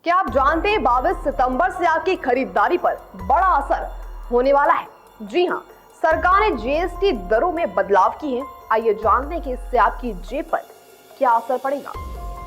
क्या आप जानते हैं 22 सितंबर से आपकी खरीदारी पर बड़ा असर होने वाला है। जी हाँ, सरकार ने जीएसटी दरों में बदलाव किए हैं। आइए जानते हैं कि इससे आपकी जेब पर क्या असर पड़ेगा।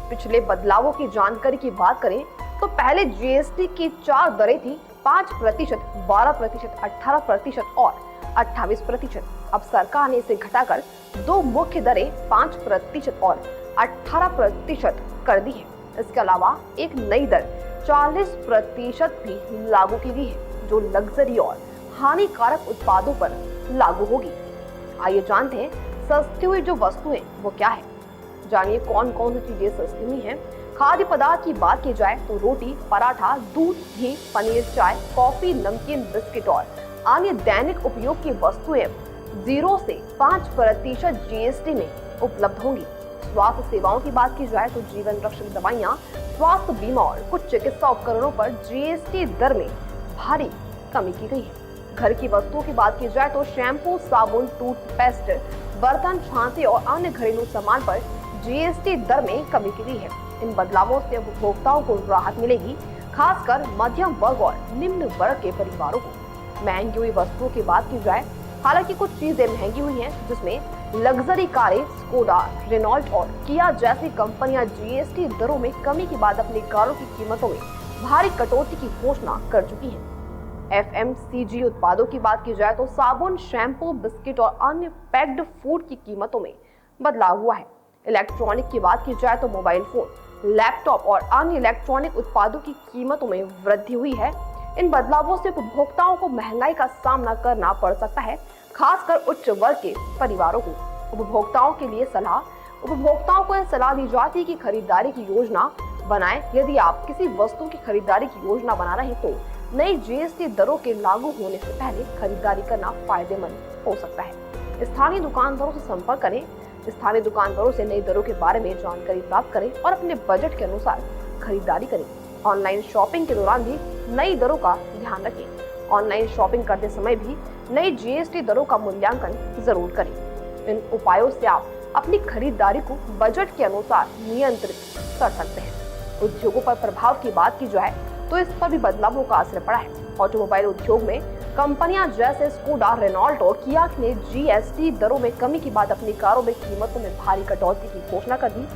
पिछले बदलावों की जानकारी की बात करें तो पहले जीएसटी की 4 दरें थी, 5%, 12%, 18% और 28%। अब सरकार ने इसे घटाकर 2 मुख्य दरें 5% और 18% कर दी है। इसके अलावा एक नई दर 40% भी लागू की गई है, जो लग्जरी और हानिकारक उत्पादों पर लागू होगी। आइए जानते हैं सस्ती हुई जो वस्तुएं वो क्या है। जानिए कौन कौन सी चीजें सस्ती हुई हैं। खाद्य पदार्थ की बात की जाए तो रोटी, पराठा, दूध, घी, पनीर, चाय, कॉफी, नमकीन, बिस्किट और अन्य दैनिक उपयोग की वस्तुएं 0 से 5% जीएसटी में उपलब्ध होंगी। स्वास्थ्य सेवाओं की बात की जाए तो जीवन रक्षक दवाइयां, स्वास्थ्य बीमा और कुछ चिकित्सा उपकरणों पर जीएसटी दर में भारी कमी की गई है। घर की वस्तुओं की बात की जाए तो शैम्पू, साबुन, टूथपेस्ट, बर्तन, छांटे और अन्य घरेलू सामान पर जीएसटी दर में कमी की गई है। इन बदलावों से उपभोक्ताओं को राहत मिलेगी, खासकर मध्यम वर्ग और निम्न वर्ग के परिवारों को। महंगी हुई वस्तुओं की बात की जाए, हालांकि कुछ चीजें महंगी हुई हैं, जिसमें लग्जरी कारें, स्कोडा, रेनॉल्ट और किया जैसी कंपनियां जीएसटी दरों में कमी के बाद अपनी कारों की कीमतों में भारी कटौती की घोषणा कर चुकी हैं। एफएमसीजी उत्पादों की बात की जाए तो साबुन, शैम्पू, बिस्किट और अन्य पैक्ड फूड की कीमतों में बदलाव हुआ है। इलेक्ट्रॉनिक की बात की जाए तो मोबाइल फोन, लैपटॉप और अन्य इलेक्ट्रॉनिक उत्पादों की कीमतों में वृद्धि हुई है। इन बदलावों से उपभोक्ताओं को महंगाई का सामना करना पड़ सकता है, खासकर उच्च वर्ग के परिवारों को। उपभोक्ताओं को यह सलाह दी जाती है कि खरीदारी की योजना बनाएं। यदि आप किसी वस्तु की खरीदारी की योजना बना रहे हैं तो नई जीएसटी दरों के लागू होने से पहले खरीदारी करना फायदेमंद हो सकता है। स्थानीय दुकानदारों से संपर्क करें। स्थानीय दुकानदारों से नई दरों के बारे में जानकारी प्राप्त करें और अपने बजट के अनुसार खरीदारी करें। ऑनलाइन शॉपिंग के दौरान भी नई दरों का ध्यान रखें। ऑनलाइन शॉपिंग करते समय भी नई जीएसटी दरों का मूल्यांकन जरूर करें। इन उपायों से आप अपनी खरीदारी को बजट के अनुसार नियंत्रित कर सकते हैं। उद्योगों पर प्रभाव की बात की जाए तो इस पर भी बदलावों का असर पड़ा है। ऑटोमोबाइल उद्योग में कंपनियां जैसे स्कोडा, रेनॉल्ट और किया ने जीएसटी दरों में कमी के बाद अपनी कारों में कीमतों में भारी कटौती की घोषणा कर दी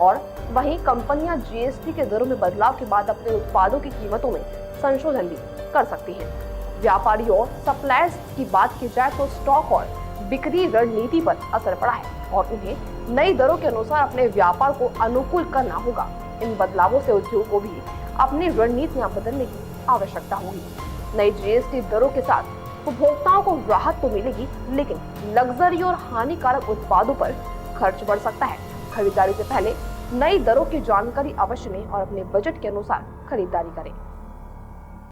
और वहीं कंपनियां जीएसटी के दरों में बदलाव के बाद अपने उत्पादों की कीमतों में संशोधन भी कर सकती हैं। व्यापारियों और सप्लायर्स की बात की जाए तो स्टॉक और बिक्री रणनीति पर असर पड़ा है और उन्हें नई दरों के अनुसार अपने व्यापार को अनुकूल करना होगा। इन बदलावों से उद्योग को भी अपनी रणनीतियां बदलने की आवश्यकता होगी। नई जीएसटी दरों के साथ उपभोक्ताओं को राहत तो मिलेगी, लेकिन लग्जरी और हानिकारक उत्पादों पर खर्च बढ़ सकता है। खरीदारी से पहले नई दरों की जानकारी अवश्य लें और अपने बजट के अनुसार खरीदारी करें।